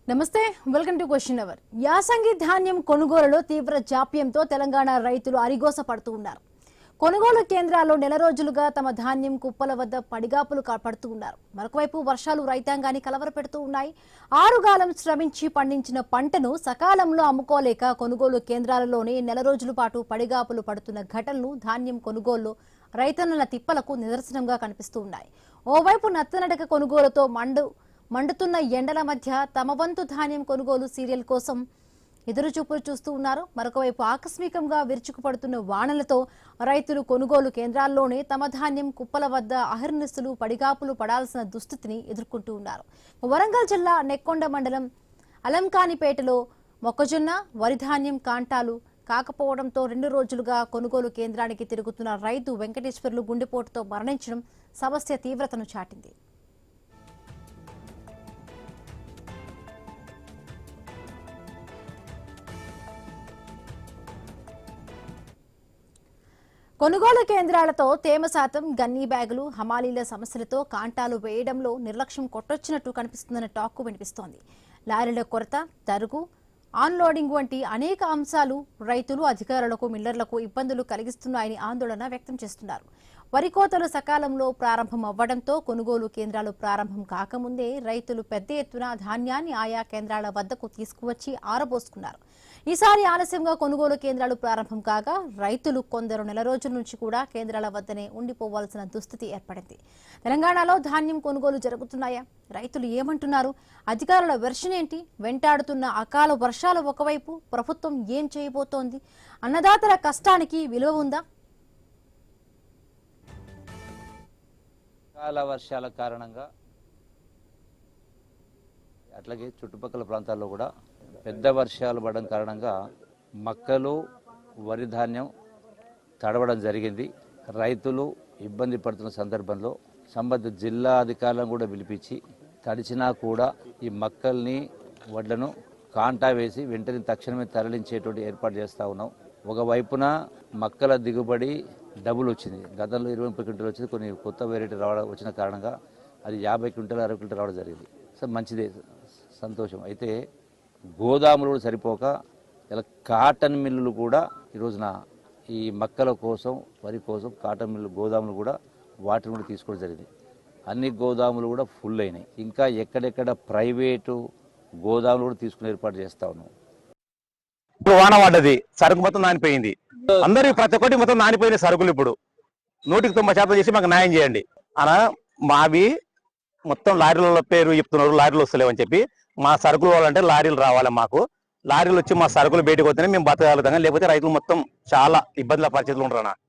నమస్తే welcome to question hour. యాసంగి ధాన్యం కొనుగోలులో తీవ్ర జాప్యంతో తెలంగాణ రైతులు అరిగోస పడుతూ ఉన్నారు. కొనుగోలు కేంద్రాల్లో నెల రోజులుగా తమ ధాన్యం కుప్పల వద్ద పడిగాపులు పడుతూ ఉన్నారు. మరొకవైపు వర్షాలు రైతాంగాన్ని కలవరపెడుతూ ఉన్నాయి. ఆరుగాలం శ్రమించి పండించిన పంటను సకాలంలో అమ్ముకోలేక కొనుగోలు కేంద్రాలలోనే నెల రోజుల పాటు పడిగాపులు పడుతున్న ఘటనలు ధాన్యం కొనుగోలులో రైతన్నల తిప్పలకు నిదర్శనంగా కనిపిస్తూ ఉన్నాయి. ఓవైపు నత్తనడక కొనుగోలుతో మండుతున్న ఎండల మధ్య తమ వంతు ధాన్యం కొనుగోలు సీరియల్ కోసం ఎదురుచూపులు చూస్తూ ఉన్నారు. మరొకవైపు ఆకస్మికంగా విరుచుకుపడుతున్న వానలతో రైతులు కొనుగోలు కేంద్రాల్లోనే తమ ధాన్యం కుప్పల వద్ద అహర్నిశలు పడిగాపులు పడాల్సిన దుస్థితిని ఎదుర్కొంటూ ఉన్నారు. వరంగల్ జిల్లా నెక్కొండ మండలం అలంకానిపేటలో మొక్కజొన్న వరి ధాన్యం కాంటాలు కాకపోవడంతో 2 రోజులుగా కొనుగోలు కేంద్రానికి తిరుగుతున్న రైతు వెంకటేశ్వర్లు గుండెపోటుతో మరణించడం సమస్య తీవ్రతను చాటింది. కొనుగోలు కేంద్రాలతో తేమ శాతం, గన్నీ బ్యాగులు, హమాలీల సమస్యలతో కాంటాలు వేయడంలో నిర్లక్ష్యం కొట్టొచ్చినట్టు కనిపిస్తుందన్న టాక్కు వినిపిస్తోంది. లారీల కొరత, తరుగు, ఆన్లోడింగ్ వంటి అనేక అంశాలు రైతులు, అధికారులకు, మిల్లర్లకు ఇబ్బందులు కలిగిస్తున్నాయని ఆందోళన వ్యక్తం చేస్తున్నారు. వరి కోతలు సకాలంలో ప్రారంభం అవ్వడంతో కొనుగోలు కేంద్రాలు ప్రారంభం కాకముందే రైతులు పెద్ద ఎత్తున ధాన్యాన్ని ఆయా కేంద్రాల వద్దకు తీసుకువచ్చి ఆరబోసుకున్నారు. ఈసారి ఆలస్యంగా కొనుగోలు కేంద్రాలు ప్రారంభం కాగా రైతులు కొందరు నెల రోజుల నుంచి కూడా కేంద్రాల వద్దనే ఉండిపోవాల్సిన దుస్థితి ఏర్పడింది. తెలంగాణలో ధాన్యం కొనుగోలు జరుగుతున్నాయా? రైతులు ఏమంటున్నారు? అధికారుల వెర్షన్ ఏంటి? వెంటాడుతున్న అకాల వర్షాలు ఒకవైపు, ప్రభుత్వం ఏం చేయబోతోంది? అన్నదాతల కష్టానికి విలువ ఉందా? అకాల వర్షాల కారణంగా అట్లాగే చుట్టుపక్కల ప్రాంతాల్లో కూడా పెద్ద వర్షాలు పడడం కారణంగా మక్కలు, వరి ధాన్యం తడవడం జరిగింది. రైతులు ఇబ్బంది పడుతున్న సందర్భంలో సంబంధిత జిల్లా అధికారులను కూడా పిలిపించి తడిచినా కూడా ఈ మక్కల్ని, వడ్లను కాంటా వేసి వెంటనే తక్షణమే తరలించేటువంటి ఏర్పాటు చేస్తూ ఉన్నాం. ఒకవైపున మక్కల దిగుబడి డబుల్ వచ్చింది. గతంలో 20-30 క్వింటలు వచ్చింది. కొన్ని కొత్త వెరైటీ రావడం వచ్చిన కారణంగా అది 50 క్వింటలు, 60 క్వింటలు రావడం జరిగింది. సో మంచిదే, సంతోషం. అయితే గోదాములు కూడా సరిపోక ఇలా కాటన్ మిల్లులు కూడా ఈ రోజున ఈ మక్కల కోసం, వరి కోసం కాటన్ మిల్లు గోదాములు కూడా వాటిని కూడా తీసుకోవడం జరిగింది. అన్ని గోదాములు కూడా ఫుల్ అయినాయి. ఇంకా ఎక్కడెక్కడ ప్రైవేటు గోదాములు కూడా తీసుకుని ఏర్పాటు చేస్తూ ఉన్నాం. ఇప్పుడు వాన పడ్డది, సరుకు మొత్తం నానిపోయింది. అందరూ ప్రతి ఒక్కటి మొత్తం నానిపోయిన సరుకులు ఇప్పుడు 100% చేసి మాకు న్యాయం చేయండి అలా. మావి మొత్తం లారీల పేరు చెప్తున్నారు, లారీలు వస్తలేవని చెప్పి. మా సరుకులు వాళ్ళంటే లారీలు రావాలి. మాకు లారీలు వచ్చి మా సరుకులు బయటకు వస్తేనే మేము బతకగలుగుతాం, లేకపోతే రైతులు మొత్తం చాలా ఇబ్బందుల పరిస్థితులు ఉంటారు.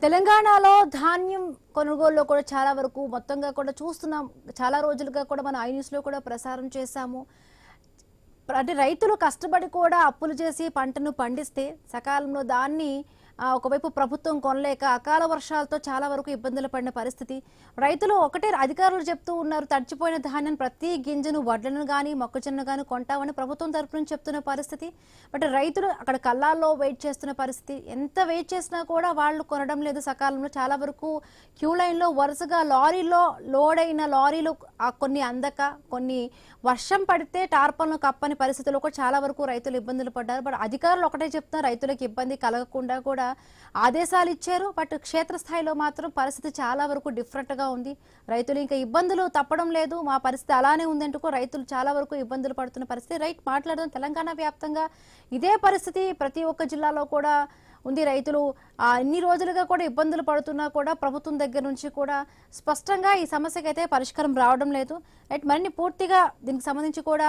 తెలంగాణలో ధాన్యం కొనుగోలులో కూడా చాలా వరకు మొత్తంగా కూడా చూస్తున్నాం. చాలా రోజులుగా కూడా మన ఐన్యూస్లో కూడా ప్రసారం చేశాము. అంటే రైతులు కష్టపడి కూడా అప్పులు చేసి పంటను పండిస్తే సకాలంలో దాన్ని ఒకవైపు ప్రభుత్వం కొనలేక అకాల వర్షాలతో చాలా వరకు ఇబ్బందులు పడిన పరిస్థితి. రైతులు ఒకటే అధికారులు చెప్తూ ఉన్నారు, తడిచిపోయిన ధాన్యం ప్రతి గింజను, వడ్లను కానీ మొక్కజొన్న కానీ కొంటామని ప్రభుత్వం తరఫు నుంచి చెప్తున్న పరిస్థితి. బట్ రైతులు అక్కడ కళ్ళాల్లో వెయిట్ చేస్తున్న పరిస్థితి. ఎంత వెయిట్ చేసినా కూడా వాళ్ళు కొనడం లేదు సకాలంలో. చాలా వరకు క్యూ లైన్లో వరుసగా లారీలో లోడ్ అయిన లారీలు కొన్ని అందక, కొన్ని వర్షం పడితే టార్పలను కప్పని పరిస్థితుల్లో కూడా చాలా వరకు రైతులు ఇబ్బందులు పడ్డారు. బట్ అధికారులు ఒకటే చెప్తున్నారు, రైతులకు ఇబ్బంది కలగకుండా కూడా ఆదేశాలు ఇచ్చారు. బట్ క్షేత్రస్థాయిలో మాత్రం పరిస్థితి చాలా వరకు డిఫరెంట్గా ఉంది. రైతులు ఇంకా ఇబ్బందులు తప్పడం లేదు, మా పరిస్థితి అలానే ఉందంటూ రైతులు చాలా వరకు ఇబ్బందులు పడుతున్న పరిస్థితి. రైట్ మాట్లాడడం తెలంగాణ వ్యాప్తంగా ఇదే పరిస్థితి ప్రతి ఒక్క జిల్లాలో కూడా ఉంది. రైతులు ఇన్ని రోజులుగా కూడా ఇబ్బందులు పడుతున్నా కూడా ప్రభుత్వం దగ్గర నుంచి కూడా స్పష్టంగా ఈ సమస్యకి అయితే పరిష్కారం రావడం లేదు. రైట్, మరిన్ని పూర్తిగా దీనికి సంబంధించి కూడా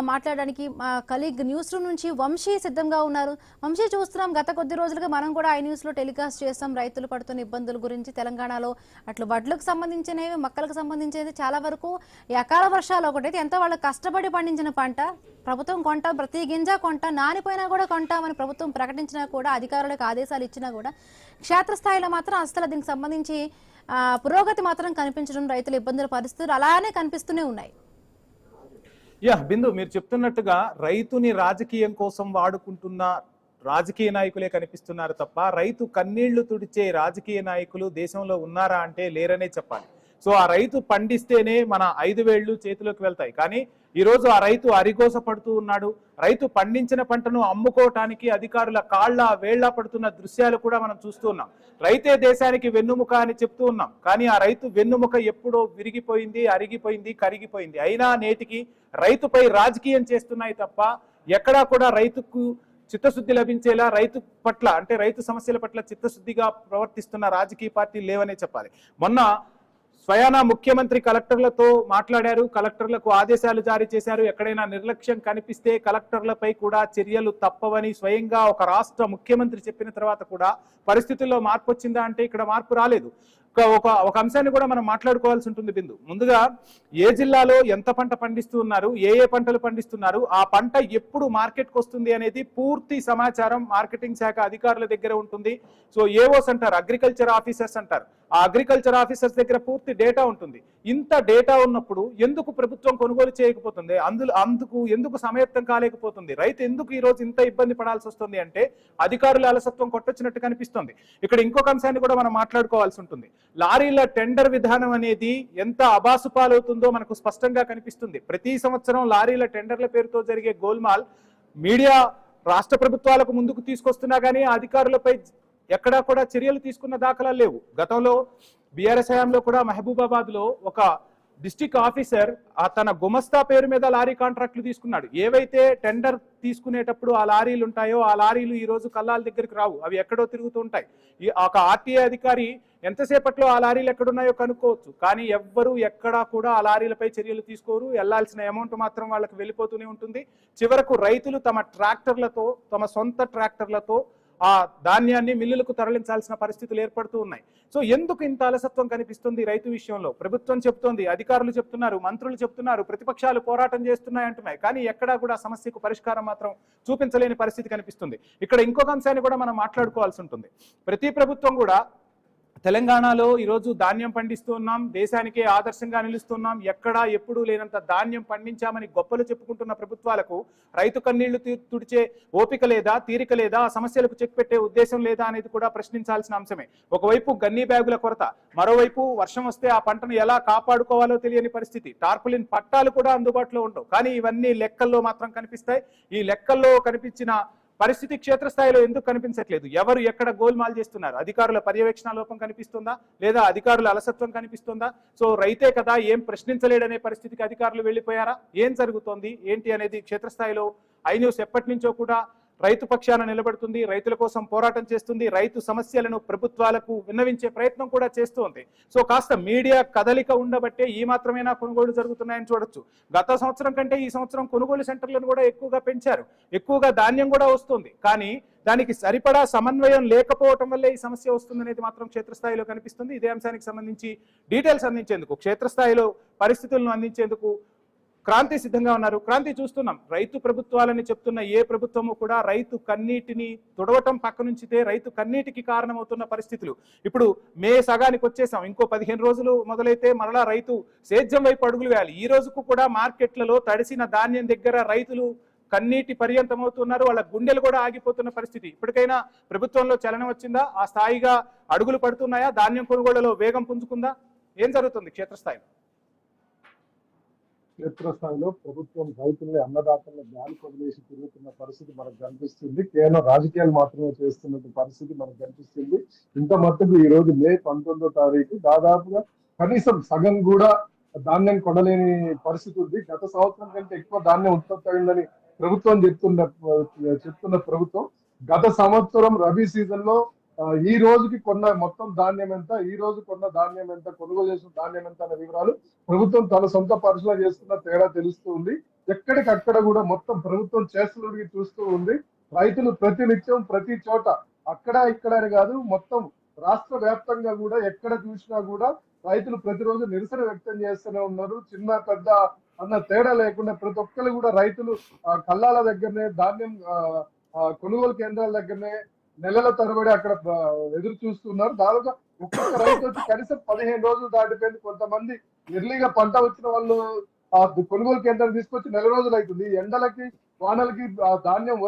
మాట్లాడడానికి మా కలీగ్ న్యూస్ రూమ్ నుంచి వంశీ సిద్ధంగా ఉన్నారు. వంశీ, చూస్తున్నాం గత కొద్ది రోజులుగా మనం కూడా ఐ న్యూస్లో టెలికాస్ట్ చేస్తాం రైతులు పడుతున్న ఇబ్బందుల గురించి. తెలంగాణలో అట్లు వడ్లకు సంబంధించినవి, మొక్కలకు సంబంధించినవి చాలా వరకు ఈ అకాల వర్షాలు ఒకటైతే ఎంతో వాళ్ళు కష్టపడి పండించిన పంట ప్రభుత్వం కొంటాం, ప్రతి గింజ కొంటాం, నానిపోయినా కూడా కొంటామని ప్రభుత్వం ప్రకటించినా కూడా అధికారులు వాళ్ళకి ఆదేశాలు ఇచ్చినా కూడా క్షేత్రస్థాయిలో మాత్రం అసలు దీనికి సంబంధించి పురోగతి మాత్రం కనిపించడం, రైతుల ఇబ్బందుల పరిస్థితులు అలానే కనిపిస్తూనే ఉన్నాయి. బిందు, మీరు చెప్తున్నట్టుగా రైతుని రాజకీయం కోసం వాడుకుంటున్న రాజకీయ నాయకులే కనిపిస్తున్నారు తప్ప రైతు కన్నీళ్లు తుడిచే రాజకీయ నాయకులు దేశంలో ఉన్నారా అంటే లేరనే చెప్పాలి. సో ఆ రైతు పండిస్తేనే మన 5 వేళ్లు చేతిలోకి వెళ్తాయి. కానీ ఈరోజు ఆ రైతు అరిగోస పడుతూ ఉన్నాడు. రైతు పండించిన పంటను అమ్ముకోవటానికి అధికారుల కాళ్ళ వేళ్ల పడుతున్న దృశ్యాలు కూడా మనం చూస్తూ ఉన్నాం. రైతే దేశానికి వెన్నుముక అని చెప్తూ ఉన్నాం. కానీ ఆ రైతు వెన్నుముక ఎప్పుడో విరిగిపోయింది, అరిగిపోయింది, కరిగిపోయింది. అయినా నేటికి రైతుపై రాజకీయం చేస్తున్నాయి తప్ప ఎక్కడా కూడా రైతుకు చిత్తశుద్ధి లభించేలా, రైతు పట్ల అంటే రైతు సమస్యల పట్ల చిత్తశుద్ధిగా ప్రవర్తిస్తున్న రాజకీయ పార్టీలు లేవనే చెప్పాలి. మొన్న స్వయానా ముఖ్యమంత్రి కలెక్టర్లతో మాట్లాడారు, కలెక్టర్లకు ఆదేశాలు జారీ చేశారు. ఎక్కడైనా నిర్లక్ష్యం కనిపిస్తే కలెక్టర్లపై కూడా చర్యలు తప్పవని స్వయంగా ఒక రాష్ట్ర ముఖ్యమంత్రి చెప్పిన తర్వాత కూడా పరిస్థితుల్లో మార్పు వచ్చిందా అంటే ఇక్కడ మార్పు రాలేదు. ఒక అంశాన్ని కూడా మనం మాట్లాడుకోవాల్సి ఉంటుంది బిందు. ముందుగా ఏ జిల్లాలో ఎంత పంట పండిస్తూ ఉన్నారు, ఏ పంటలు పండిస్తున్నారు, ఆ పంట ఎప్పుడు మార్కెట్కి వస్తుంది అనేది పూర్తి సమాచారం మార్కెటింగ్ శాఖ అధికారుల దగ్గర ఉంటుంది. సో ఏఓస్ అంటారు, అగ్రికల్చర్ ఆఫీసర్స్ అంటారు. ఆ అగ్రికల్చర్ ఆఫీసర్స్ దగ్గర పూర్తి డేటా ఉంటుంది. ఇంత డేటా ఉన్నప్పుడు ఎందుకు ప్రభుత్వం కొనుగోలు చేయకపోతుంది, అందుకు ఎందుకు సమయత్తం కాలేకపోతుంది, రైతు ఎందుకు ఈ రోజు ఇంత ఇబ్బంది పడాల్సి వస్తుంది అంటే అధికారుల అలసత్వం కొట్టొచ్చినట్టు కనిపిస్తుంది. ఇక్కడ ఇంకొక అంశాన్ని కూడా మనం మాట్లాడుకోవాల్సి ఉంటుంది. లారీల టెండర్ విధానం అనేది ఎంత అబాసుపాలవుతుందో మనకు స్పష్టంగా కనిపిస్తుంది. ప్రతి సంవత్సరం లారీల టెండర్ల పేరుతో జరిగే గోల్మాల్ మీడియా రాష్ట్ర ప్రభుత్వాలకు ముందుకు తీసుకొస్తున్నా కానీ అధికారులపై ఎక్కడా కూడా చర్యలు తీసుకున్న దాఖలాలు లేవు. గతంలో బీఆర్ఎస్ హయాంలో కూడా మహబూబాబాద్ లో ఒక డిస్ట్రిక్ట్ ఆఫీసర్ తన గుమస్తా పేరు మీద లారీ కాంట్రాక్టులు తీసుకున్నాడు. ఏవైతే టెండర్ తీసుకునేటప్పుడు ఆ లారీలు ఉంటాయో ఆ లారీలు ఈ రోజు కల్లాల దగ్గరికి రావు, అవి ఎక్కడో తిరుగుతూ ఉంటాయి. ఒక ఆర్టీఏ అధికారి ఎంతసేపట్లో ఆ లారీలు ఎక్కడున్నాయో కనుక్కోవచ్చు. కానీ ఎవ్వరూ ఎక్కడా కూడా ఆ లారీలపై చర్యలు తీసుకోరు. వెళ్లాల్సిన అమౌంట్ మాత్రం వాళ్ళకి వెళ్ళిపోతూనే ఉంటుంది. చివరకు రైతులు తమ ట్రాక్టర్లతో, తమ సొంత ట్రాక్టర్లతో ఆ ధాన్యాన్ని మిల్లులకు తరలించాల్సిన పరిస్థితులు ఏర్పడుతూ ఉన్నాయి. సో ఎందుకు ఇంత అలసత్వం కనిపిస్తుంది రైతు విషయంలో? ప్రభుత్వం చెప్తోంది, అధికారులు చెప్తున్నారు, మంత్రులు చెప్తున్నారు, ప్రతిపక్షాలు పోరాటం చేస్తున్నాయి అంటున్నాయి. కానీ ఎక్కడా కూడా సమస్యకు పరిష్కారం మాత్రం చూపించలేని పరిస్థితి కనిపిస్తుంది. ఇక్కడ ఇంకొక అంశాన్ని కూడా మనం మాట్లాడుకోవాల్సి ఉంటుంది. ప్రతి ప్రభుత్వం కూడా తెలంగాణలో ఈరోజు ధాన్యం పండిస్తూ ఉన్నాం, దేశానికే ఆదర్శంగా నిలుస్తున్నాం, ఎక్కడా ఎప్పుడూ లేనంత ధాన్యం పండించామని గొప్పలు చెప్పుకుంటున్న ప్రభుత్వాలకు రైతు కన్నీళ్లు తుడిచే ఓపిక లేదా, తీరిక లేదా, సమస్యలకు చెక్ పెట్టే ఉద్దేశం లేదా అనేది కూడా ప్రశ్నించాల్సిన అంశమే. ఒకవైపు గన్నీ బ్యాగుల కొరత, మరోవైపు వర్షం వస్తే ఆ పంటను ఎలా కాపాడుకోవాలో తెలియని పరిస్థితి, టార్పులిన్ పట్టాలు కూడా అందుబాటులో ఉండవు. కానీ ఇవన్నీ లెక్కల్లో మాత్రం కనిపిస్తాయి. ఈ లెక్కల్లో కనిపించిన పరిస్థితి క్షేత్రస్థాయిలో ఎందుకు కనిపించట్లేదు? ఎవరు ఎక్కడ గోల్మాల్ చేస్తున్నారు? అధికారుల పర్యవేక్షణ లోపం కనిపిస్తుందా, లేదా అధికారుల అలసత్వం కనిపిస్తుందా? సో రైతే కదా, ఏం ప్రశ్నించలేడనే పరిస్థితికి అధికారులు వెళ్ళిపోయారా? ఏం జరుగుతోంది ఏంటి అనేది క్షేత్రస్థాయిలో ఐ న్యూస్ ఎప్పటి నుంచో కూడా రైతు పక్షాన నిలబడుతుంది, రైతుల కోసం పోరాటం చేస్తుంది, రైతు సమస్యలను ప్రభుత్వాలకు విన్నవించే ప్రయత్నం కూడా చేస్తుంది. సో కాస్త మీడియా కదలిక ఉండబట్టే ఈ మాత్రమేనా కొనుగోలు జరుగుతున్నాయని చూడొచ్చు. గత సంవత్సరం కంటే ఈ సంవత్సరం కొనుగోలు సెంటర్లను కూడా ఎక్కువగా పెంచారు, ఎక్కువగా ధాన్యం కూడా వస్తుంది. కానీ దానికి సరిపడా సమన్వయం లేకపోవటం వల్లే ఈ సమస్య వస్తుందనేది మాత్రం క్షేత్రస్థాయిలో కనిపిస్తుంది. ఇదే అంశానికి సంబంధించి డీటెయిల్స్ అందించేందుకు, క్షేత్రస్థాయిలో పరిస్థితులను అందించేందుకు క్రాంతి సిద్ధంగా ఉన్నారు. క్రాంతి, చూస్తున్నాం రైతు ప్రభుత్వాలని చెప్తున్న ఏ ప్రభుత్వము కూడా రైతు కన్నీటిని తుడవటం పక్కనుంచితే రైతు కన్నీటికి కారణమవుతున్న పరిస్థితులు. ఇప్పుడు మే సగానికి వచ్చేసాం, ఇంకో 15 రోజులు మొదలైతే మరలా రైతు సేద్యం వైపు అడుగులు వేయాలి. ఈ రోజుకు కూడా మార్కెట్లలో తడిసిన ధాన్యం దగ్గర రైతులు కన్నీటి పర్యంతమవుతున్నారు, వాళ్ళ గుండెలు కూడా ఆగిపోతున్న పరిస్థితి. ఇప్పటికైనా ప్రభుత్వంలో చలనం వచ్చిందా? ఆ స్థాయిగా అడుగులు పడుతున్నాయా? ధాన్యం కొనుగోళ్లలో వేగం పుంజుకుందా? ఏం జరుగుతుంది క్షేత్రస్థాయిలో? క్షేత్రస్థాయిలో ప్రభుత్వం రైతుల్ని, అన్నదాతలను గాలి వదిలేసి తిరుగుతున్న పరిస్థితి మనకు కనిపిస్తుంది. కేవలం రాజకీయాలు మాత్రమే చేస్తున్న పరిస్థితి మనకు కనిపిస్తుంది. ఇంత మట్టుకు ఈ రోజు మే 19వ తారీఖు దాదాపుగా కనీసం సగం కూడా ధాన్యం కొనలేని పరిస్థితి ఉంది. గత సంవత్సరం కంటే ఎక్కువ ధాన్యం ఉత్పత్తి అయిందని ప్రభుత్వం చెప్తున్న ప్రభుత్వం గత సంవత్సరం రబీ సీజన్ లో ఈ రోజుకి కొన్న మొత్తం ధాన్యం ఎంత, ఈ రోజు కొన్న ధాన్యం ఎంత, కొనుగోలు చేసిన ధాన్యం ఎంత అనే వివరాలు ప్రభుత్వం తన సొంత పరిశీలన చేస్తున్న తేడా తెలుస్తూ ఉంది. ఎక్కడికక్కడ కూడా మొత్తం ప్రభుత్వం చేస్తున్నది చూస్తూ ఉంది. రైతులు ప్రతినిత్యం ప్రతి చోట అక్కడ ఇక్కడ అని కాదు, మొత్తం రాష్ట్ర వ్యాప్తంగా కూడా ఎక్కడ చూసినా కూడా రైతులు ప్రతిరోజు నిరసన వ్యక్తం చేస్తూనే ఉన్నారు. చిన్న పెద్ద అన్న తేడా లేకుండా ప్రతి ఒక్కరు కూడా రైతులు కల్లాల దగ్గరనే, ధాన్యం కొనుగోలు కేంద్రాల దగ్గరనే నెలల తరబడి అక్కడ ఎదురు చూస్తున్నారు. దాదాపు ఒక్కొక్క రైతు వచ్చి కనీసం 15 రోజులు దాటిపోయింది. కొంతమంది ఎర్లీగా పంట వచ్చిన వాళ్ళు ఆ కొనుగోలు కేంద్రాన్ని తీసుకొచ్చి నెల రోజులు అవుతుంది. ఈ ఎండలకి వానలకి ధాన్యం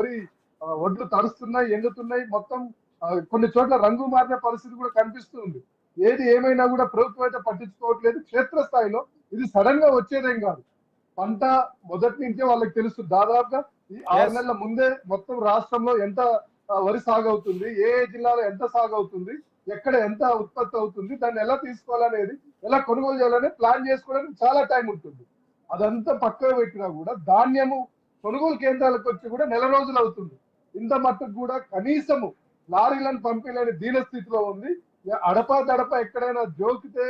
ఒడ్లు తడుస్తున్నాయి, ఎండుతున్నాయి. మొత్తం కొన్ని చోట్ల రంగు మారిన పరిస్థితి కూడా కనిపిస్తుంది. ఏది ఏమైనా కూడా ప్రభుత్వం అయితే పట్టించుకోవట్లేదు. క్షేత్రస్థాయిలో ఇది సడన్ గా వచ్చేదేం కాదు. పంట మొదటి నుంచే వాళ్ళకి తెలుసు. దాదాపుగా ఈ 6 నెలల ముందే మొత్తం రాష్ట్రంలో ఎంత వరి సాగు అవుతుంది, ఏ జిల్లాలో ఎంత సాగు అవుతుంది, ఎక్కడ ఎంత ఉత్పత్తి అవుతుంది, దాన్ని ఎలా తీసుకోవాలనేది, ఎలా కొనుగోలు చేయాలనేది ప్లాన్ చేసుకోవడానికి చాలా టైం ఉంటుంది. అదంతా పక్కన పెట్టినా కూడా ధాన్యము కొనుగోలు కేంద్రాలకు వచ్చి కూడా నెల రోజులు అవుతుంది. ఇంత మట్టుకు కూడా కనీసము లారీలను పంపించలేని దీన స్థితిలో ఉంది. అడపా దడప ఎక్కడైనా జోకితే,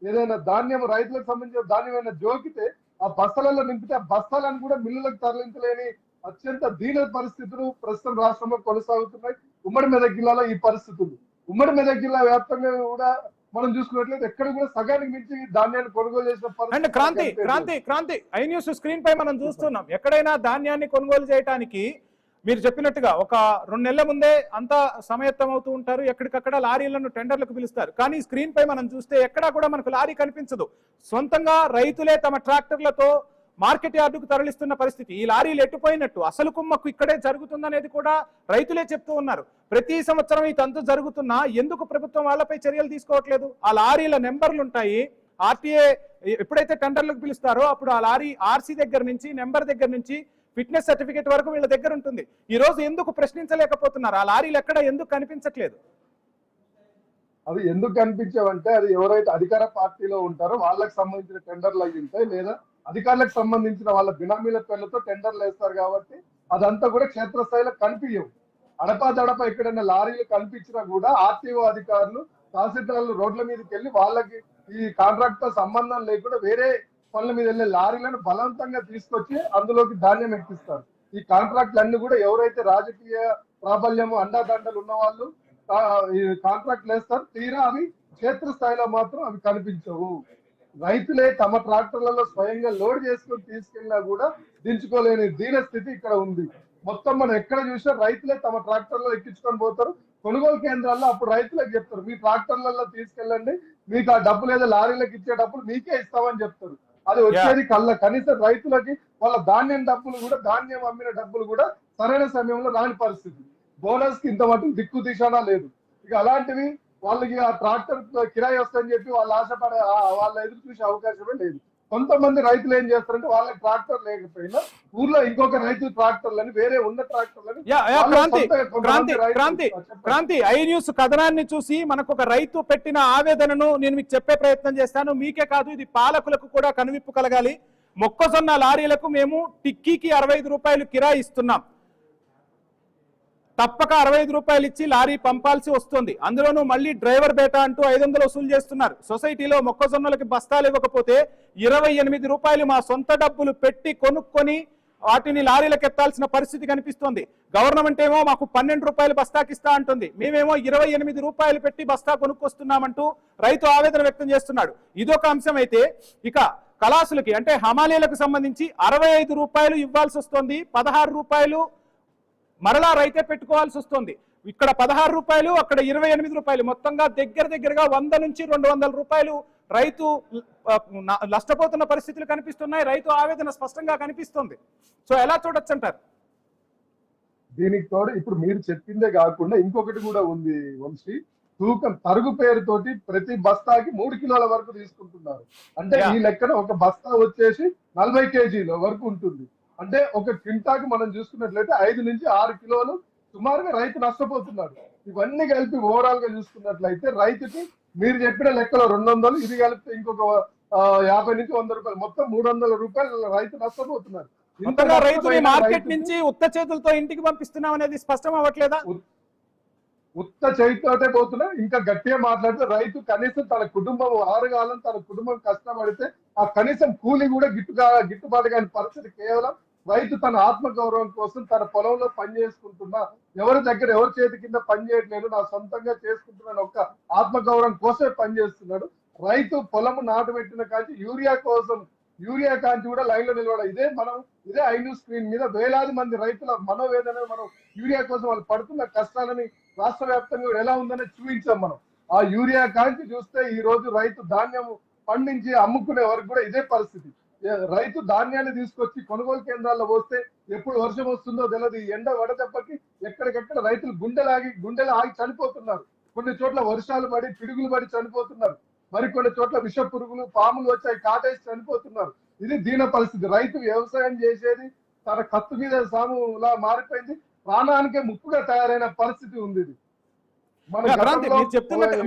ఏదైనా ధాన్యం రైతులకు సంబంధించిన ధాన్యం అయినా జోకితే ఆ బస్తాలలో నింపితే ఆ బస్తాలను కూడా మిల్లులకు తరలించలేని అత్యంత దీన పరిస్థితులు ప్రస్తుతం రాష్ట్రంలో కొనసాగుతున్నాయి. ఉమ్మడి మెదక్ జిల్లాలో ఈ పరిస్థితులు, ఉమ్మడి మెదక్ జిల్లా వ్యాప్తంగా కూడా మనం చూసుకున్నట్లయితే ఎక్కడ కూడా సగానికి మించి ధాన్యాన్ని కొనుగోలు చేసిన and Kranti I news screen పై మనం చూస్తున్నాం. ఎక్కడైనా ధాన్యాన్ని కొనుగోలు చేయడానికి మీరు చెప్పినట్టుగా ఒక 2 నెలల ముందే అంతా సమయత్తం అవుతూ ఉంటారు. ఎక్కడికక్కడ లారీలను టెండర్లకు పిలుస్తారు. కానీ స్క్రీన్ పై మనం చూస్తే ఎక్కడా కూడా మనకు లారీ కనిపించదు. సొంతంగా రైతులే తమ ట్రాక్టర్లతో మార్కెట్ యార్డుకు తరలిస్తున్న పరిస్థితి. ఈ లారీలు ఎట్టుపోయినట్టు, అసలు కుమ్మక్కు ఇక్కడే జరుగుతుందనేది కూడా రైతులే చెప్తూ ఉన్నారు. ప్రతి సంవత్సరం ఈ తంతు జరుగుతున్నా ఎందుకు ప్రభుత్వం వాళ్ళపై చర్యలు తీసుకోవట్లేదు? ఆ లారీల నెంబర్లు ఉంటాయి. ఆర్టీఏ ఎప్పుడైతే టెండర్లకు పిలుస్తారో అప్పుడు ఆ లారీ ఆర్సీ దగ్గర నుంచి, నెంబర్ దగ్గర నుంచి ఫిట్నెస్ సర్టిఫికేట్ వరకు వీళ్ళ దగ్గర ఉంటుంది. ఈ రోజు ఎందుకు ప్రశ్నించలేకపోతున్నారు? ఆ లారీలు ఎక్కడ ఎందుకు కనిపించట్లేదు? అవి ఎందుకు కనిపించావంటే అది ఎవరైతే అధికార పార్టీలో ఉంటారో వాళ్ళకి సంబంధించిన టెండర్లు అయి ఉంటాయి, లేదా అధికారులకు సంబంధించిన వాళ్ళ బినామీల పేర్లతో టెండర్లు వేస్తారు. కాబట్టి అదంతా కూడా క్షేత్రస్థాయిలో కనిపించవు. అడపా ఎక్కడైనా లారీలు కనిపించినా కూడా ఆర్టీఓ అధికారులు, తహసీల్దార్లు రోడ్ల మీదకి వెళ్ళి వాళ్ళకి ఈ కాంట్రాక్ట్ తో సంబంధం లేకుండా వేరే పనుల మీద వెళ్ళే లారీలను బలవంతంగా తీసుకొచ్చి అందులోకి ధాన్యం ఎక్కిస్తారు. ఈ కాంట్రాక్ట్లు అన్ని కూడా ఎవరైతే రాజకీయ ప్రాబల్యము, అండాదండలు ఉన్న వాళ్ళు ఈ కాంట్రాక్ట్లు వేస్తారు. తీరా అవి క్షేత్రస్థాయిలో మాత్రం అవి కనిపించవు. రైతులే తమ ట్రాక్టర్లలో స్వయంగా లోడ్ చేసుకొని తీసుకెళ్ళినా కూడా దించుకోలేని దీన స్థితి ఇక్కడ ఉంది. మొత్తం మనం ఎక్కడ చూసినా రైతులే తమ ట్రాక్టర్లో ఎక్కించుకొని పోతారు. కొనుగోలు కేంద్రాల్లో అప్పుడు రైతులకు చెప్తారు, మీ ట్రాక్టర్లలో తీసుకెళ్ళండి, మీకు ఆ డబ్బులు ఏదో లారీలకు ఇచ్చే డబ్బులు మీకే ఇస్తామని చెప్తారు. అది వచ్చేది కనీసం రైతులకి వాళ్ళ ధాన్యం డబ్బులు కూడా, ధాన్యం అమ్మిన డబ్బులు కూడా సరైన సమయంలో రాని పరిస్థితి. బోనస్ కి ఇంత మటుకు దిక్కు దిశానా లేదు. ఇక అలాంటివి వాళ్ళకి ఆ ట్రాక్టర్ కిరాయి వస్తాయని చెప్పి వాళ్ళు ఆశపడే, వాళ్ళ ఎదురు చూసే అవకాశమే లేదు. కొంతమంది రైతులు ఏం చేస్తారంటే వాళ్ళకి ట్రాక్టర్ లేకపోయినా ఊర్లో ఇంకొక రైతు ట్రాక్టర్లని, వేరే ఉన్న ట్రాక్టర్లని క్రాంతి ఐ న్యూస్ కథనాన్ని చూసి మనకు ఒక రైతు పెట్టిన ఆవేదనను నేను మీకు చెప్పే ప్రయత్నం చేస్తాను. మీకే కాదు, ఇది పాలకులకు కూడా కనువిప్పు కలగాలి. మొక్కజొన్న లారీలకు మేము టిక్కీకి 65 రూపాయలు కిరాయి ఇస్తున్నాం. తప్పక 65 రూపాయలు ఇచ్చి లారీ పంపాల్సి వస్తుంది. అందులోనూ మళ్ళీ డ్రైవర్ బేటా అంటూ 500 వసూలు చేస్తున్నారు. సొసైటీలో మొక్కజొన్నలకి బస్తాలు ఇవ్వకపోతే 28 రూపాయలు మా సొంత డబ్బులు పెట్టి కొనుక్కొని వాటిని లారీలకు ఎత్తాల్సిన పరిస్థితి కనిపిస్తోంది. గవర్నమెంట్ ఏమో మాకు 12 రూపాయలు బస్తాకి ఇస్తా అంటుంది, మేమేమో 28 రూపాయలు పెట్టి బస్తా కొనుక్కొస్తున్నామంటూ రైతు ఆవేదన వ్యక్తం చేస్తున్నాడు. ఇదొక అంశం అయితే, ఇక కళాసులకి అంటే హమాలీలకు సంబంధించి 65 రూపాయలు ఇవ్వాల్సి వస్తుంది. 16 రూపాయలు మరలా రైతే పెట్టుకోవాల్సి వస్తుంది. ఇక్కడ 16 రూపాయలు, అక్కడ 28 రూపాయలు, మొత్తంగా దగ్గరగా 100 నుంచి 200 రూపాయలు రైతు నష్టపోతున్న పరిస్థితులు కనిపిస్తున్నాయి. రైతు ఆవేదన స్పష్టంగా కనిపిస్తుంది. సో ఎలా చూడొచ్చు అంటారు? దీనికి తోడు ఇప్పుడు మీరు చెప్పిందే కాకుండా ఇంకొకటి కూడా ఉంది వంశీ. తూకం తరుగు పేరుతోటి ప్రతి బస్తాకి 3 కిలోల వరకు తీసుకుంటున్నారు. అంటే ఈ లెక్కన ఒక బస్తా వచ్చేసి 40 కేజీల వరకు ఉంటుంది. అంటే ఒక క్వింటాకు మనం చూసుకున్నట్లయితే 5 నుంచి 6 కిలోలు సుమారుగా రైతు నష్టపోతున్నాడు. ఇవన్నీ కలిపి ఓవరాల్ గా చూసుకున్నట్లయితే రైతుకి మీరు చెప్పిన లెక్కలో 200, ఇది కలిపితే ఇంకొక 50 నుంచి 100 రూపాయలు, మొత్తం 300 రూపాయలు రైతు నష్టపోతున్నారు. రైతుని మార్కెట్ నుంచి ఉత్త చేతులతో ఇంటికి పంపిస్తున్నాం అనేది స్పష్టం అవ్వట్లేదా? ఉత్త చేతితోటే పోతున్నా. ఇంకా గట్టిగా మాట్లాడితే రైతు కనీసం తన కుటుంబం ఆరుగాలం తన కుటుంబం కష్టపడితే ఆ కనీసం కూలి కూడా గిట్టుబాటు కాని పరిస్థితి. కేవలం రైతు తన ఆత్మగౌరవం కోసం తన పొలంలో పని చేసుకుంటున్నా, ఎవరి దగ్గర ఎవరి చేతి కింద పని చేయట్లేదు, నా సొంతంగా చేసుకుంటున్నాను ఒక్క ఆత్మగౌరవం కోసమే పని చేస్తున్నాడు. రైతు పొలము నాటు పెట్టిన కాంచి యూరియా కాంచి కూడా లైన్ లో నిలబడ. ఇదే ఐ న్యూస్ స్క్రీన్ మీద వేలాది మంది రైతుల మనోవేదన, మనం యూరియా కోసం వాళ్ళు పడుతున్న కష్టాలని రాష్ట్ర వ్యాప్తంగా కూడా ఎలా ఉందని చూపించాం మనం. ఆ యూరియా కాంచి చూస్తే ఈ రోజు రైతు ధాన్యం పండించి అమ్ముకునే వరకు కూడా ఇదే పరిస్థితి. రైతు ధాన్యాన్ని తీసుకొచ్చి కొనుగోలు కేంద్రాల్లో పోస్తే ఎప్పుడు వర్షం వస్తుందో తెలియదు. ఈ ఎండ వడదెబ్బకి ఎక్కడికెక్కడ రైతులు గుండెలు ఆగి చనిపోతున్నారు. కొన్ని చోట్ల వర్షాలు పడి పిడుగులు పడి చనిపోతున్నారు. మరికొన్ని చోట్ల విష పురుగులు పాములు వచ్చాయి కాటేసి చనిపోతున్నారు. ఇది దీన పరిస్థితి. రైతు వ్యవసాయం చేసేది తన కత్తు మీద సాములా మారిపోయింది. ప్రాణానికే ముప్పుగా తయారైన పరిస్థితి ఉంది. ఇది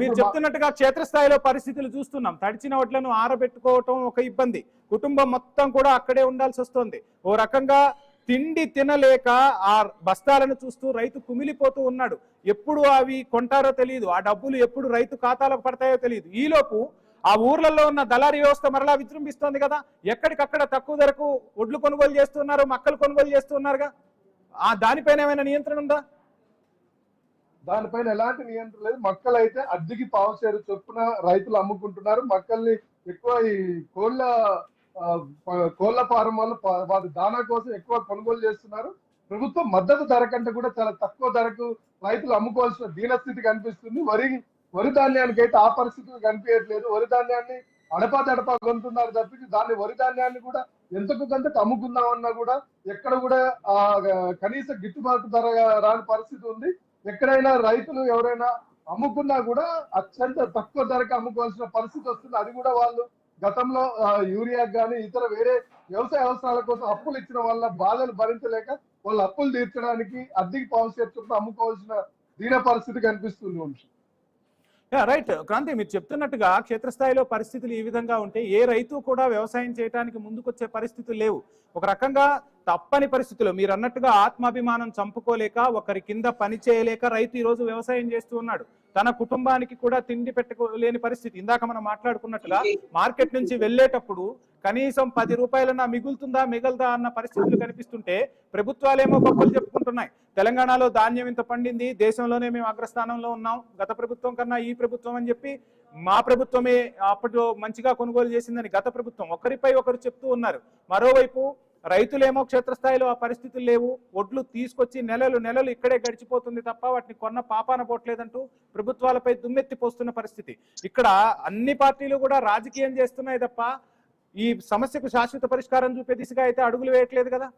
మీరు చెప్తున్నట్టుగా క్షేత్రస్థాయిలో పరిస్థితులు చూస్తున్నాం. తడిచిన వడ్లను ఆరబెట్టుకోవటం ఒక ఇబ్బంది, కుటుంబం మొత్తం కూడా అక్కడే ఉండాల్సి వస్తుంది. ఓ రకంగా తిండి తినలేక ఆ బస్తాలను చూస్తూ రైతు కుమిలిపోతూ ఉన్నాడు. ఎప్పుడు అవి కొంటారో తెలియదు, ఆ డబ్బులు ఎప్పుడు రైతు ఖాతాలకు పడతాయో తెలియదు. ఈలోపు ఆ ఊర్లలో ఉన్న దళారీ వ్యవస్థ మరలా విజృంభిస్తోంది కదా. ఎక్కడికక్కడ తక్కువ ధరకు ఒడ్లు కొనుగోలు చేస్తున్నారు, మక్కలు కొనుగోలు చేస్తున్నారుగా. దానిపైన ఏమైనా నియంత్రణ ఉందా? దానిపైన ఎలాంటి నియంత్రణ లేదు. మక్కలు అయితే అద్దెకి పావుసేరు చొప్పున రైతులు అమ్ముకుంటున్నారు. మక్కల్ని ఎక్కువ ఈ కోళ్ల ఫారం వాళ్ళు వాటి దానా కోసం ఎక్కువ కొనుగోలు చేస్తున్నారు. ప్రభుత్వం మద్దతు ధర కంటే కూడా చాలా తక్కువ ధరకు రైతులు అమ్ముకోవాల్సిన దీనస్థితి కనిపిస్తుంది. వరి ధాన్యానికి అయితే ఆ పరిస్థితులు కనిపించట్లేదు. వరి ధాన్యాన్ని అడపా కొంటున్నారు తప్పించి దాన్ని వరి ధాన్యాన్ని కూడా ఎంతకు కొంతకు అమ్ముకుందామన్నా కూడా ఎక్కడ కూడా కనీస గిట్టుబాటు ధర రాని పరిస్థితి ఉంది. ఎక్కడైనా రైతులు ఎవరైనా అమ్ముకున్నా కూడా అత్యంత తక్కువ ధరకు అమ్ముకోవాల్సిన పరిస్థితి వస్తుంది. అది కూడా వాళ్ళు గతంలో యూరియా కానీ ఇతర వేరే వ్యవసాయ అవసరాల కోసం అప్పులు ఇచ్చిన వల్ల బాధలు భరించలేక వాళ్ళ అప్పులు తీర్చడానికి అద్దెకి పావుసేరు చొప్పున అమ్ముకోవాల్సిన దీన పరిస్థితి కనిపిస్తుంది. వంశీ రైట్ క్రాంతి, మీరు చెప్తున్నట్టుగా క్షేత్రస్థాయిలో పరిస్థితులు ఈ విధంగా ఉంటే ఏ రైతు కూడా వ్యవసాయం చేయడానికి ముందుకొచ్చే పరిస్థితులు లేవు. ఒక రకంగా తప్పని పరిస్థితుల్లో మీరు అన్నట్టుగా ఆత్మాభిమానం చంపుకోలేక ఒకరి కింద పని చేయలేక రైతు ఈ రోజు వ్యవసాయం చేస్తూ ఉన్నాడు. తన కుటుంబానికి కూడా తిండి పెట్టుకోలేని పరిస్థితి. ఇందాక మనం మాట్లాడుకున్నట్టుగా మార్కెట్ నుంచి వెళ్ళేటప్పుడు కనీసం 10 రూపాయలన్నా మిగలదా అన్న పరిస్థితులు కనిపిస్తుంటే ప్రభుత్వాలేమో గొప్పలు చెప్పుకుంటున్నాయి. తెలంగాణలో ధాన్యం ఇంత పండింది, దేశంలోనే మేము అగ్రస్థానంలో ఉన్నాం, గత ప్రభుత్వం కన్నా ఈ ప్రభుత్వం అని చెప్పి మా ప్రభుత్వమే అప్పట్లో మంచిగా కొనుగోలు చేసిందని గత ప్రభుత్వం ఒకరిపై ఒకరు చెప్తూ ఉన్నారు. మరోవైపు రైతులేమో క్షేత్రస్థాయిలో ఆ పరిస్థితులు లేవు, ఒడ్లు తీసుకొచ్చి నెలలు ఇక్కడే గడిచిపోతుంది తప్ప వాటిని కొన్న పాపాన పోట్లేదంటూ ప్రభుత్వాలపై దుమ్మెత్తి పోస్తున్న పరిస్థితి. ఇక్కడ అన్ని పార్టీలు కూడా రాజకీయం చేస్తున్నాయి తప్ప ఈ సమస్యకు శాశ్వత పరిష్కారం చూపే దిశగా అయితే అడుగులు వేయట్లేదు కదా.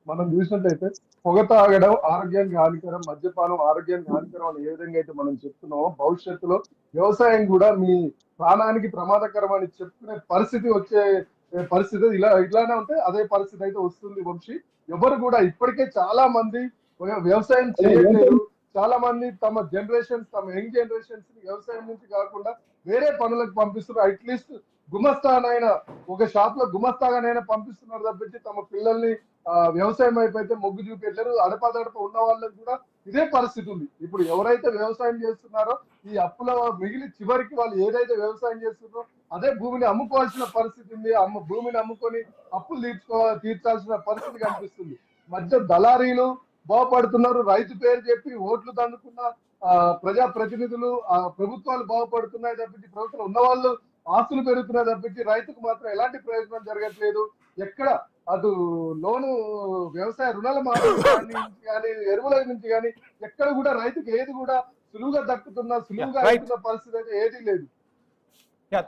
మనం చూసినట్లయితే పొగ తాగడం ఆరోగ్యానికి హానికరం, మద్యపానం ఆరోగ్యానికి హానికరం అని ఏ విధంగా అయితే మనం చెప్తున్నామో భవిష్యత్తులో వ్యవసాయం కూడా మీ ప్రాణానికి ప్రమాదకరం అని చెప్పుకునే పరిస్థితి వచ్చే పరిస్థితి ఇలానే ఉంటే అదే పరిస్థితి అయితే వస్తుంది. వంశీ ఎవరు కూడా ఇప్పటికే చాలా మంది వ్యవసాయం చేయట్లేదు. చాలా మంది తమ యంగ్ జనరేషన్స్ వ్యవసాయం నుంచి కాకుండా వేరే పనులకు పంపిస్తున్నారు. అట్లీస్ట్ గుమస్తానైనా ఒక షాప్ లో గుమస్తాగానైనా పంపిస్తున్నారు తప్పించి తమ పిల్లల్ని వ్యవసాయం అయిపోతే మొగ్గు చూపెట్టారు. అడపదడప ఉన్న వాళ్ళకి కూడా ఇదే పరిస్థితి ఉంది. ఇప్పుడు ఎవరైతే వ్యవసాయం చేస్తున్నారో ఈ అప్పుల మిగిలి చివరికి వాళ్ళు ఏదైతే వ్యవసాయం చేస్తున్నారో అదే భూమిని అమ్ముకోవాల్సిన పరిస్థితి ఉంది. భూమిని అమ్ముకొని అప్పులు తీర్చాల్సిన పరిస్థితి కనిపిస్తుంది. మధ్య దళారీలు బాగుపడుతున్నారు. రైతు పేరు చెప్పి ఓట్లు దండుకున్న ప్రజా ప్రతినిధులు ప్రభుత్వాలు బాగుపడుతున్నాయి తప్పించి ప్రభుత్వం ఉన్న వాళ్ళు ఆస్తులు పెరుగుతున్నాయి తప్పించి రైతుకు మాత్రం ఎలాంటి ప్రయోజనం జరగట్లేదు. ఎక్కడ అటు లోను వ్యవసాయ రుణాల నుంచి కానీ ఎరువుల నుంచి కానీ ఎక్కడ కూడా రైతుకు ఏది కూడా సులువుగా దక్కుతున్న పరిస్థితి అయితే ఏదీ లేదు.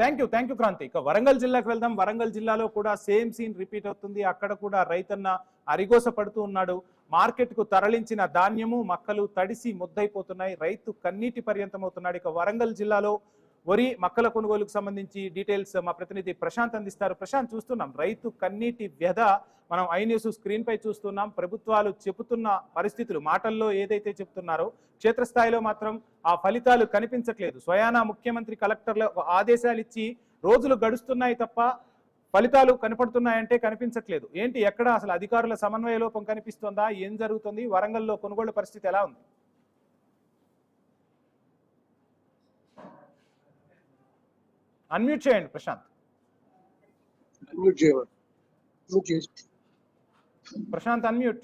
Thank you Kranti. ఇక వరంగల్ జిల్లాకు వెళ్దాం. వరంగల్ జిల్లాలో కూడా సేమ్ సీన్ రిపీట్ అవుతుంది. అక్కడ కూడా రైతన్న అరిగోస పడుతూ ఉన్నాడు. మార్కెట్ కు తరలించిన ధాన్యము మక్కలు తడిసి ముద్దైపోతున్నాయి. రైతు కన్నీటి పర్యంతం అవుతున్నాడు. ఇక వరంగల్ జిల్లాలో వరి మక్కల కొనుగోలుకు సంబంధించి డీటెయిల్స్ మా ప్రతినిధి ప్రశాంత్ అందిస్తారు. ప్రశాంత్, చూస్తున్నాం రైతు కన్నీటి వ్యధ మనం ఐ న్యూస్ స్క్రీన్ పై చూస్తున్నాం. ప్రభుత్వాలు చెబుతున్న పరిస్థితులు మాటల్లో ఏదైతే చెప్తున్నారో క్షేత్రస్థాయిలో మాత్రం ఆ ఫలితాలు కనిపించట్లేదు. స్వయానా ముఖ్యమంత్రి కలెక్టర్ల ఆదేశాలు ఇచ్చి రోజులు గడుస్తున్నాయి తప్ప ఫలితాలు కనపడుతున్నాయంటే కనిపించట్లేదు. ఏంటి, ఎక్కడ అసలు అధికారుల సమన్వయ లోపం కనిపిస్తుందా? ఏం జరుగుతుంది? వరంగల్లో కొనుగోలు పరిస్థితి ఎలా ఉంది? అన్మ్యూట్ చేయండి ప్రశాంత్. ప్రశాంత్ అన్మ్యూట్.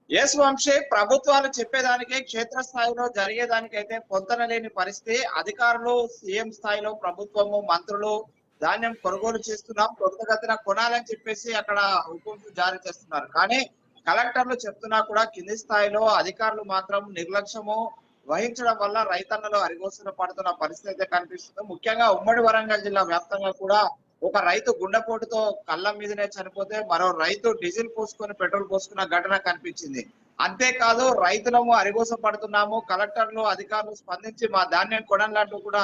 ఎస్ వంశీ, ప్రభుత్వాలు చెప్పేదానికే క్షేత్రస్థాయిలో జరిగేదానికైతే పొంతన లేని పరిస్థితి. అధికారులు సీఎం స్థాయిలో ప్రభుత్వము మంత్రులు ధాన్యం కొనుగోలు చేస్తున్నాం, త్వరితగతిన కొనాలని చెప్పేసి అక్కడ హుకుంలు జారీ చేస్తున్నారు. కానీ కలెక్టర్లు చెప్తున్నా కూడా కింది స్థాయిలో అధికారులు మాత్రం నిర్లక్ష్యము వహించడం వల్ల రైతన్నలు అరిగోసన పడుతున్న పరిస్థితి అయితే కనిపిస్తుంది. ముఖ్యంగా ఉమ్మడి వరంగల్ జిల్లా వ్యాప్తంగా కూడా ఒక రైతు గుండెపోటుతో కళ్ళ మీదనే చనిపోతే మరో రైతు డీజిల్ పోసుకొని పెట్రోల్ పోసుకున్న ఘటన కనిపించింది. అంతేకాదు రైతులము అరిగోస పడుతున్నాము, కలెక్టర్లు అధికారులు స్పందించి మా ధాన్యం కొనాలంటూ కూడా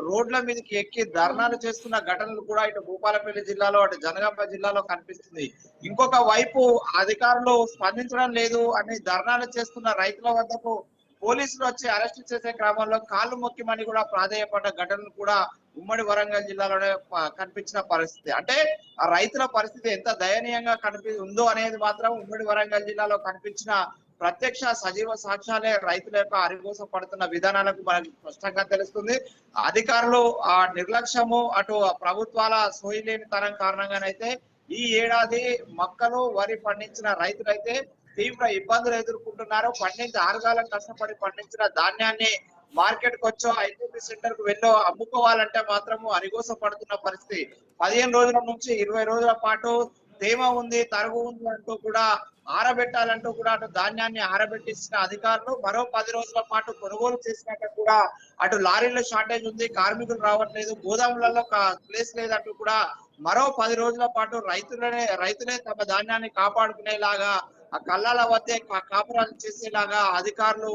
రోడ్ల మీదకి ఎక్కి ధర్నాలు చేస్తున్న ఘటనలు కూడా ఇటు భూపాలపల్లి జిల్లాలో అటు జనగాంప జిల్లాలో కనిపిస్తుంది. ఇంకొక వైపు అధికారులు స్పందించడం లేదు అని ధర్నాలు చేస్తున్న రైతుల వద్దకు పోలీసులు వచ్చి అరెస్ట్ చేసే క్రమంలో కాళ్ళు మొక్కిమని కూడా ప్రాధేయపడ్డ ఘటనలు కూడా ఉమ్మడి వరంగల్ జిల్లాలోనే కనిపించిన పరిస్థితి. అంటే ఆ రైతుల పరిస్థితి ఎంత దయనీయంగా ఉందో అనేది మాత్రం ఉమ్మడి వరంగల్ జిల్లాలో కనిపించిన ప్రత్యక్ష సజీవ సాక్ష్యాలే రైతుల యొక్క అరిగోస పడుతున్న విధానాలకు మనకు స్పష్టంగా తెలుస్తుంది. అధికారులు ఆ నిర్లక్ష్యము అటు ప్రభుత్వాల సోయిలేని తరం కారణంగానైతే ఈ ఏడాది మొక్కలు వరి పండించిన రైతులైతే తీవ్ర ఇబ్బందులు ఎదుర్కొంటున్నారు. పండించి ఆరుగాలం కష్టపడి పండించిన ధాన్యాన్ని మార్కెట్ కు వచ్చో ఐటీపీ సెంటర్ కు వెళ్ళో అమ్ముకోవాలంటే మాత్రము అరిగోస పడుతున్న పరిస్థితి. 15 రోజుల నుంచి 20 రోజుల పాటు తేమ ఉంది, తరుగు ఉంది అంటూ కూడా ఆరబెట్టాలంటూ కూడా అటు ధాన్యాన్ని ఆరబెట్టించిన అధికారులు మరో 10 రోజుల పాటు కొనుగోలు చేసినాక కూడా అటు లారీల షార్టేజ్ ఉంది, కార్మికులు రావట్లేదు, గోదాములలో ప్లేస్ లేదంటూ కూడా మరో 10 రోజుల పాటు రైతులే తమ ధాన్యాన్ని కాపాడుకునేలాగా ఆ కళ్ళాల వద్దే కాపురాలు చేసేలాగా అధికారులు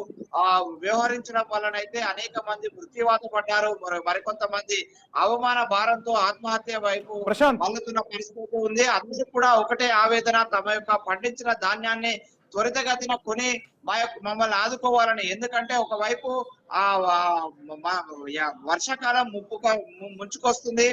వ్యవహరించడం వలనైతే అనేక మంది మృత్యువాత పడ్డారు. మరికొంతమంది అవమాన భారంతో ఆత్మహత్య వైపు మల్లుతున్న పరిస్థితి ఉంది. అందరూ కూడా ఒకటే ఆవేదన, తమ యొక్క పండించిన ధాన్యాన్ని త్వరితగతిన కొని మమ్మల్ని ఆదుకోవాలని. ఎందుకంటే ఒకవైపు ఆ వర్షాకాలం ముంచుకొస్తుంది,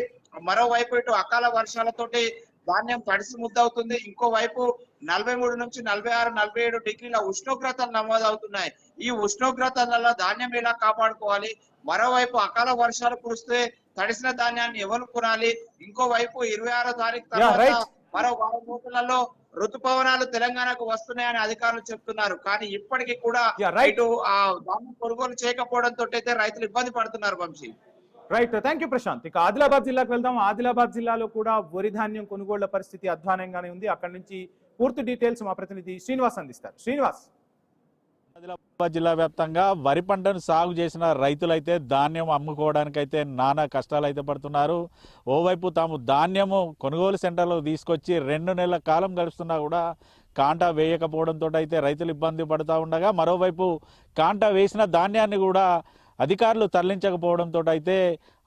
మరోవైపు ఇటు అకాల వర్షాలతోటి ధాన్యం తడిసి ముద్దవుతుంది, ఇంకోవైపు 43 నుంచి 46, 47 డిగ్రీల ఉష్ణోగ్రతలు నమోదవుతున్నాయి. ఈ ఉష్ణోగ్రతలలో ధాన్యం ఎలా కాపాడుకోవాలి? మరోవైపు అకాల వర్షాలు కురిస్తే తడిసిన ధాన్యాన్ని ఎవరు కొనాలి? ఇంకోవైపు 26వ తారీఖు తర్వాత మరో 4 రోజులలో ఋతుపవనాలు తెలంగాణకు వస్తున్నాయని అధికారులు చెప్తున్నారు. కానీ ఇప్పటికీ కూడా ఇటు ఆ ధాన్యం కొనుగోలు చేయకపోవడంతో అయితే రైతులు ఇబ్బంది పడుతున్నారు. Vamsi, right, thank you Prashanth. ఇక ఆదిలాబాద్ జిల్లాకు వెళ్దాం. ఆదిలాబాద్ జిల్లాలో కూడా వరి ధాన్యం కొనుగోళ్ల పరిస్థితి అధ్వానంగానే ఉంది. అక్కడి నుంచి పూర్తి డీటెయిల్స్ మా ప్రతినిధి శ్రీనివాస్ అందిస్తారు. శ్రీనివాస్. ఆదిలాబాద్ జిల్లా వ్యాప్తంగా వరి పంటను సాగు చేసిన రైతులైతే ధాన్యం అమ్ముకోవడానికైతే నానా కష్టాలు అయితే పడుతున్నారు. ఓవైపు తాము ధాన్యము కొనుగోలు సెంటర్లో తీసుకొచ్చి 2 నెలల కాలం గడుస్తున్నా కూడా కాంటా వేయకపోవడంతో అయితే రైతులు ఇబ్బంది పడుతూ ఉండగా, మరోవైపు కాంటా వేసిన ధాన్యాన్ని కూడా అధికారులు తరలించకపోవడంతో అయితే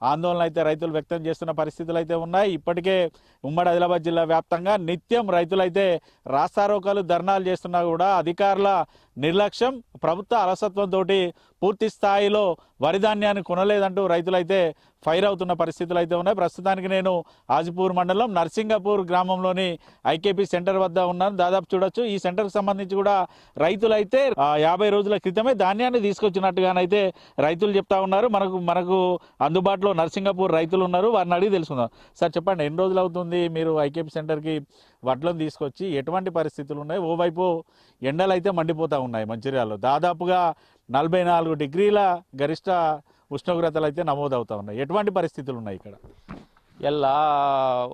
ఆందోళన అయితే రైతులు వ్యక్తం చేస్తున్న పరిస్థితులు అయితే ఉన్నాయి. ఇప్పటికే ఉమ్మడి ఆదిలాబాద్ జిల్లా వ్యాప్తంగా నిత్యం రైతులైతే రాస్తారోకాలు, ధర్నాలు చేస్తున్నా కూడా అధికారుల నిర్లక్ష్యం, ప్రభుత్వ అలసత్వంతో పూర్తి స్థాయిలో వరి ధాన్యాన్ని కొనలేదంటూ రైతులైతే ఫైర్ అవుతున్న పరిస్థితులు అయితే ఉన్నాయి. ప్రస్తుతానికి నేను ఆజిపూర్ మండలం నర్సింగపూర్ గ్రామంలోని ఐకేపీ సెంటర్ వద్ద ఉన్నాను. దాదాపు చూడొచ్చు, ఈ సెంటర్కి సంబంధించి కూడా రైతులైతే 50 రోజుల క్రితమే ధాన్యాన్ని తీసుకొచ్చినట్టుగానైతే రైతులు చెప్తా ఉన్నారు. మనకు అందుబాటులో నర్సింగపూర్ రైతులు ఉన్నారు, వారిని అడిగి తెలుసుకుందాం. సార్ చెప్పండి, ఎన్ని రోజులు అవుతుంది మీరు ఐకేపీ సెంటర్కి వడ్లను తీసుకొచ్చి? ఎటువంటి పరిస్థితులు ఉన్నాయి? ఓవైపు ఎండలు అయితే మండిపోతూ ఉన్నాయి. మంచిర్యాలలో దాదాపుగా 44 డిగ్రీల గరిష్ట ఉష్ణోగ్రతలు అయితే నమోదవుతా ఉన్నాయి. ఎటువంటి పరిస్థితులు ఉన్నాయి ఇక్కడ? ఇలా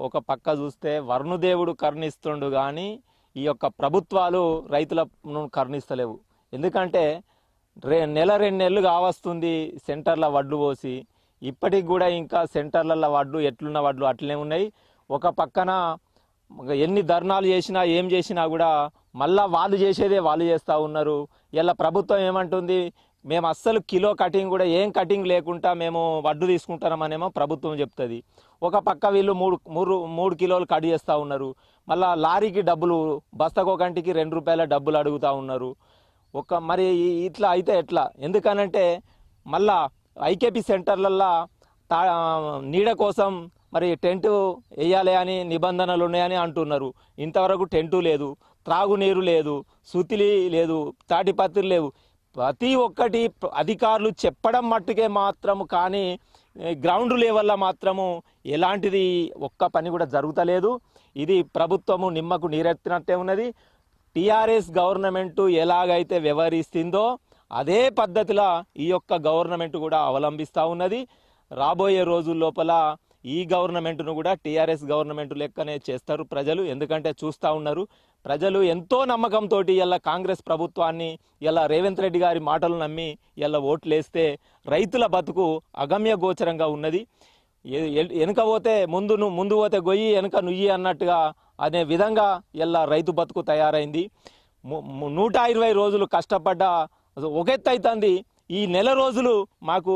ఒక పక్క చూస్తే వరుణదేవుడు కరుణిస్తుండు కానీ ఈ యొక్క ప్రభుత్వాలు రైతులను కరుణిస్తలేవు. ఎందుకంటే నెల 2 నెలలు కావస్తుంది సెంటర్ల వడ్లు పోసి, ఇప్పటికి కూడా ఇంకా సెంటర్లలో వడ్లు ఎట్లున్న వడ్లు అట్లనే ఉన్నాయి. ఒక పక్కన ఎన్ని ధర్నాలు చేసినా ఏం చేసినా కూడా మళ్ళా వాళ్ళు చేసేదే వాళ్ళు చేస్తూ ఉన్నారు. ఇలా ప్రభుత్వం ఏమంటుంది, మేము అస్సలు కిలో కటింగ్ కూడా ఏం కటింగ్ లేకుండా మేము వడ్డు తీసుకుంటామనేమో ప్రభుత్వం చెప్తుంది. ఒక పక్క వీళ్ళు మూడు కిలోలు కట్ చేస్తూ ఉన్నారు. మళ్ళీ లారీకి డబ్బులు, బస్తకు ఒక గంటకి 2 రూపాయల డబ్బులు అడుగుతూ ఉన్నారు. మరి ఇట్లా అయితే ఎట్లా? ఎందుకనంటే మళ్ళా ఐకేపీ సెంటర్లల్లో నీడ కోసం మరి టెంటు వేయాలి అని నిబంధనలు ఉన్నాయని అంటున్నారు. ఇంతవరకు టెంటు లేదు, త్రాగునీరు లేదు, సుతిలి లేదు, తాటిపత్రులు లేవు. ప్రతి ఒక్కటి అధికారులు చెప్పడం మట్టుకే మాత్రము, కానీ గ్రౌండ్ లెవెల్లో మాత్రము ఎలాంటిది ఒక్క పని కూడా జరుగుతలేదు. ఇది ప్రభుత్వము నిమ్మకు నీరెత్తినట్టే ఉన్నది. టీఆర్ఎస్ గవర్నమెంట్ ఎలాగైతే వ్యవహరిస్తుందో అదే పద్ధతిలో ఈ యొక్క గవర్నమెంట్ కూడా అవలంబిస్తూ ఉన్నది. రాబోయే రోజుల లోపల ఈ గవర్నమెంట్ను కూడా టీఆర్ఎస్ గవర్నమెంట్ లెక్కనే చేస్తారు ప్రజలు. ఎందుకంటే చూస్తూ ఉన్నారు, ప్రజలు ఎంతో నమ్మకంతో ఇలా కాంగ్రెస్ ప్రభుత్వాన్ని ఇలా రేవంత్ రెడ్డి గారి మాటలు నమ్మి ఇలా ఓట్లేస్తే రైతుల బతుకు అగమ్య గోచరంగా ఉన్నది. వెనుక పోతే ముందు పోతే గొయ్యి, వెనుక నుయ్యి అన్నట్టుగా అనే విధంగా ఇలా రైతు బతుకు తయారైంది. 120 రోజులు కష్టపడ్డ ఒక ఎత్తు అవుతుంది. ఈ నెల రోజులు మాకు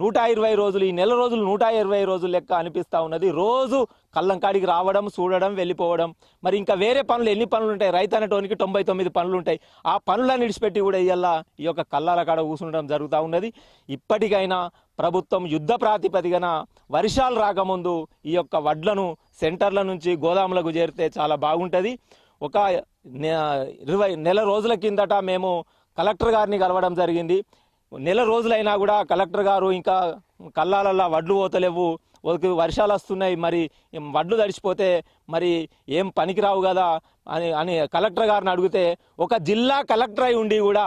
120 రోజులు, ఈ నెల రోజులు 120 రోజులు లెక్క అనిపిస్తూ ఉన్నది. రోజు కళ్ళంకాడికి రావడం, చూడడం, వెళ్ళిపోవడం. మరి ఇంకా వేరే పనులు ఎన్ని పనులు ఉంటాయి? రైతు అనేటోనికి 99 పనులు ఉంటాయి. ఆ పనులను విడిచిపెట్టి కూడా ఇవాళ ఈ యొక్క కళ్ళాల కాడ కూర్చుండడం జరుగుతూ ఉన్నది. ఇప్పటికైనా ప్రభుత్వం యుద్ధ ప్రాతిపదికన వర్షాలు రాకముందు ఈ యొక్క వడ్లను సెంటర్ల నుంచి గోదాములకు చేరితే చాలా బాగుంటుంది. ఒక 20 నెల రోజుల కిందట మేము కలెక్టర్ గారిని కలవడం జరిగింది. నెల రోజులైనా కూడా కలెక్టర్ గారు ఇంకా కల్లాలల్లా వడ్లు పోతలేవు, వర్షాలు వస్తున్నాయి, మరి వడ్లు తడిచిపోతే మరి ఏం పనికిరావు కదా అని కలెక్టర్ గారిని అడిగితే, ఒక జిల్లా కలెక్టర్ అయి ఉండి కూడా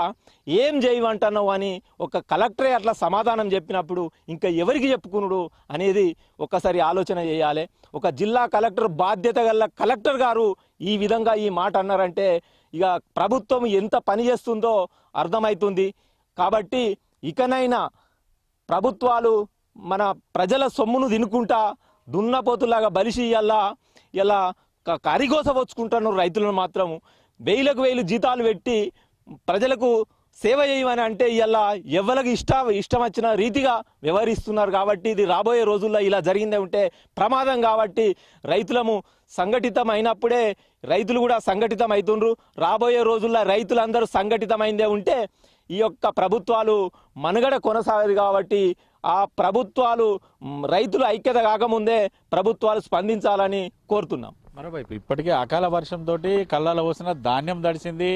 ఏం చేయమంటున్నావు అని ఒక కలెక్టరే అట్లా సమాధానం చెప్పినప్పుడు ఇంకా ఎవరికి చెప్పుకునుడు అనేది ఒక్కసారి ఆలోచన చేయాలి. ఒక జిల్లా కలెక్టర్, బాధ్యత గల కలెక్టర్ గారు ఈ విధంగా ఈ మాట అన్నారంటే ఇక ప్రభుత్వం ఎంత పని చేస్తుందో అర్థమవుతుంది. కాబట్టి ఇకనైనా ప్రభుత్వాలు మన ప్రజల సొమ్మును తినుకుంటా దున్నపోతులాగా బలిసి ఇలా కరిగోస వచ్చుకుంటున్నారు. రైతులను మాత్రం 1000 జీతాలు పెట్టి ప్రజలకు సేవ చేయమని అంటే ఇలా ఎవరికి ఇష్టం వచ్చిన రీతిగా వ్యవహరిస్తున్నారు. కాబట్టి ఇది రాబోయే రోజుల్లో ఇలా జరిగిందే ఉంటే ప్రమాదం. కాబట్టి రైతులము సంఘటితం అయినప్పుడే రైతులు కూడా సంఘటితం అవుతుండ్రు. రాబోయే రోజుల్లో రైతులందరూ సంఘటితమైందే ఉంటే ఈ యొక్క ప్రభుత్వాలు మనుగడ కొనసాగదు. కాబట్టి ఆ ప్రభుత్వాలు రైతులు ఐక్యత కాకముందే ప్రభుత్వాలు స్పందించాలని కోరుతున్నాం. మరోవైపు ఇప్పటికే అకాల వర్షంతో కళ్ళాల పోసిన ధాన్యం తడిసింది,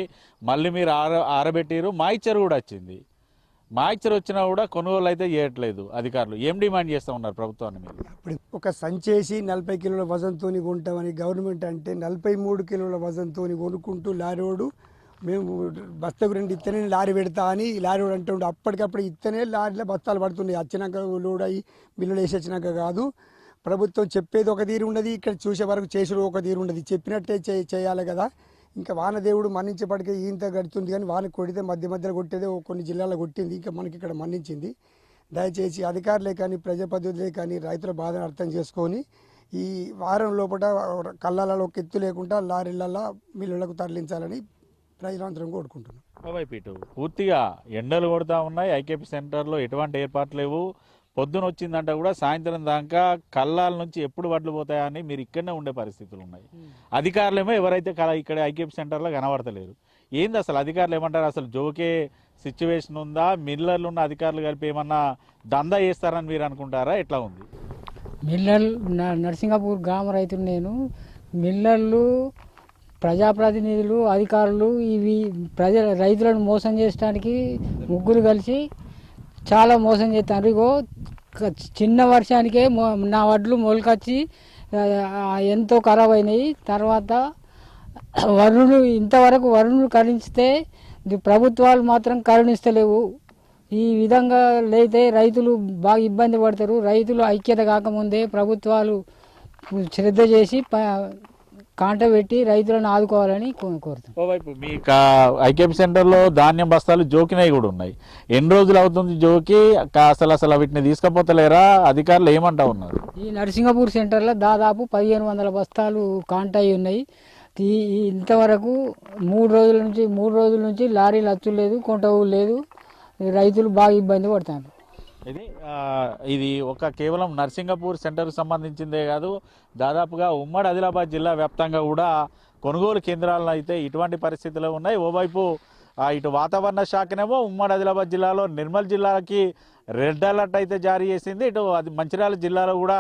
మళ్ళీ మీరు ఆరబెట్టిరు, మాయిచర్ కూడా వచ్చింది. మాయిచర్ వచ్చినా కూడా కొనుగోలు అయితే చేయట్లేదు అధికారులు. ఏం డిమాండ్ చేస్తూ ఉన్నారు ప్రభుత్వాన్ని మీరు? ఇప్పుడు ఒక సంచేసి 40 కిలోల వజన్తో కొంటామని గవర్నమెంట్ అంటే 43 కిలోల వజన్తో కొనుక్కుంటూ లారీవాడు మేము బస్తకు 2 ఇత్తనే లారీ పెడతా అని లారీవాడు అంటుండే. అప్పటికప్పుడు ఇత్తనే లారీలో బస్తాలు పడుతున్నాయి. వచ్చినాక లోడ్ అయ్యి బిల్లులు వేసి వచ్చినాక కాదు. ప్రభుత్వం చెప్పేది ఒక తీరు ఉన్నది, ఇక్కడ చూసే వరకు చేసేది ఒక తీరు ఉన్నది. చెప్పినట్టే చేయాలి కదా. ఇంకా వానదేవుడు మన్నించేపటికే ఇంత గడుతుంది, కానీ వాన కొడితే మధ్యలో కొట్టేదే కొన్ని జిల్లాల్లో కొట్టింది, ఇంకా మనకి ఇక్కడ మన్నించింది. దయచేసి అధికారులే కానీ ప్రజాప్రతినిధులే కానీ రైతుల బాధను అర్థం చేసుకొని ఈ వారం లోపల కళ్ళాలలో ఎత్తు లేకుండా లారీలలో మిల్లులకు తరలించాలని ప్రజలందరం కోరుకుంటున్నాం. మరోవైపు ఇటు పూర్తిగా ఎండలు కొడుతూ ఉన్నాయి. ఐకేపీ సెంటర్లో ఎటువంటి ఏర్పాట్లు లేవు. పొద్దున వచ్చిందంటే కూడా సాయంత్రం దాకా కళ్ళాల నుంచి ఎప్పుడు వడ్లు పోతాయని మీరు ఇక్కడనే ఉండే పరిస్థితులు ఉన్నాయి. అధికారులేమో ఎవరైతే ఇక్కడ ఐకేపీ సెంటర్లో కనబడతలేరు. ఏంది అసలు అధికారులు ఏమంటారు? అసలు జోకే సిచ్యువేషన్ ఉందా? మిల్లర్లు ఉన్న అధికారులు కలిపి ఏమన్నా దందా చేస్తారని మీరు అనుకుంటారా? ఎట్లా ఉంది? మిల్లర్లు నర్సింగాపూర్ గ్రామ రైతులు నేను. మిల్లర్లు, ప్రజాప్రతినిధులు, అధికారులు ఇవి రైతులను మోసం చేయడానికి ముగ్గురు కలిసి చాలా మోసం చేస్తారు. ఇగో చిన్న వర్షానికే నా వడ్లు మొలకొచ్చి ఎంతో ఖరాబ్ అయినాయి. తర్వాత ఇంతవరకు వరుణుడు కరుణిస్తే ప్రభుత్వాలు మాత్రం కరుణిస్తలేవు. ఈ విధంగా లేతే రైతులు బాగా ఇబ్బంది పడతారు. రైతులు ఐక్యత కాకముందే ప్రభుత్వాలు శ్రద్ధ చేసి కాంట పెట్టి రైతులను ఆదుకోవాలని కోరుతాం. ఓవైపు మీ ఐకేపీ సెంటర్లో ధాన్యం బస్తాలు జోకినవి కూడా ఉన్నాయి. ఎన్ని రోజులు అవుతుంది జోకి? అసలు వీటిని తీసుకపోతలేరా? అధికారులు ఏమంటా ఉన్నారు? ఈ నర్సింగపూర్ సెంటర్లో దాదాపు 1500 బస్తాలు కాంట అయి ఉన్నాయి. ఇంతవరకు 3 రోజుల నుంచి లారీలు వచ్చలేదు, కొంటవు లేదు. రైతులు బాగా ఇబ్బంది పడతారు. ఇది ఒక కేవలం నర్సింగపూర్ సెంటర్కు సంబంధించిందే కాదు, దాదాపుగా ఉమ్మడి ఆదిలాబాద్ జిల్లా వ్యాప్తంగా కూడా కొనుగోలు కేంద్రాలను అయితే ఇటువంటి పరిస్థితులు ఉన్నాయి. ఓవైపు ఇటు వాతావరణ శాఖనేమో ఉమ్మడి ఆదిలాబాద్ జిల్లాలో నిర్మల్ జిల్లాకి రెడ్ అలర్ట్ అయితే జారీ చేసింది. ఇటు మంచిర్యాల జిల్లాలో కూడా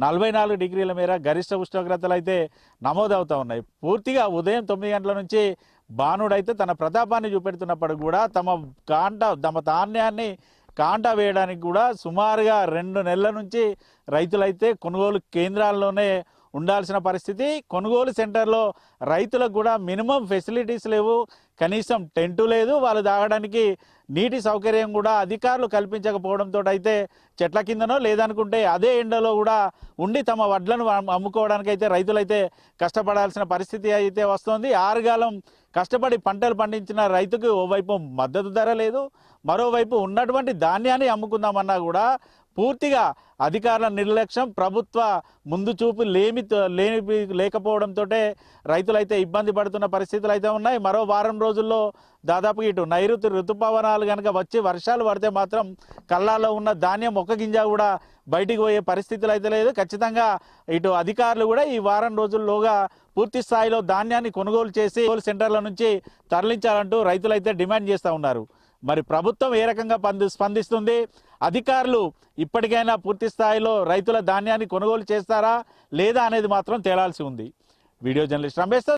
44 డిగ్రీల మేర గరిష్ట ఉష్ణోగ్రతలు అయితే నమోదవుతూ ఉన్నాయి. పూర్తిగా ఉదయం 9 గంటల నుంచి బాణుడైతే తన ప్రతాపాన్ని చూపెడుతున్నప్పుడు కూడా తమ ధాన్యాన్ని కాంటా వేయడానికి కూడా సుమారుగా 2 నెలల నుంచి రైతులైతే కొనుగోలు కేంద్రాల్లోనే ఉండాల్సిన పరిస్థితి. కొనుగోలు సెంటర్లో రైతులకు కూడా మినిమం ఫెసిలిటీస్ లేవు, కనీసం టెంటు లేదు, వాళ్ళు తాగడానికి నీటి సౌకర్యం కూడా అధికారులు కల్పించకపోవడంతో అయితే చెట్ల కిందనో లేదనుకుంటే అదే ఎండలో కూడా ఉండి తమ వడ్లను అమ్ముకోవడానికి అయితే రైతులైతే కష్టపడాల్సిన పరిస్థితి అయితే వస్తుంది. ఆరుగాలం కష్టపడి పంటలు పండించిన రైతుకు ఓవైపు మద్దతు ధర లేదు, మరోవైపు ఉన్నటువంటి ధాన్యాన్ని అమ్ముకుందామన్నా కూడా పూర్తిగా అధికారుల నిర్లక్ష్యం, ప్రభుత్వ ముందు చూపు లేకపోవడంతో రైతులైతే ఇబ్బంది పడుతున్న పరిస్థితులు అయితే ఉన్నాయి. మరో వారం రోజుల్లో దాదాపు ఇటు నైరుతి ఋతుపవనాలు కనుక వచ్చి వర్షాలు పడితే మాత్రం కళ్ళాల్లో ఉన్న ధాన్యం ఒక్క గింజ కూడా బయటికి పోయే పరిస్థితులు అయితే లేదు. ఖచ్చితంగా ఇటు అధికారులు కూడా ఈ వారం రోజుల్లోగా పూర్తి స్థాయిలో ధాన్యాన్ని కొనుగోలు చేసి సెంటర్ల నుంచి తరలించాలంటూ రైతులైతే డిమాండ్ చేస్తూ ఉన్నారు. మరి ప్రభుత్వం ఏ రకంగా స్పందిస్తుంది, అధికారులు ఇప్పటికైనా పూర్తి స్థాయిలో రైతుల ధాన్యాన్ని కొనుగోలు చేస్తారా లేదా అనేది మాత్రం తేలాల్సి ఉంది. Video journalist Ramesh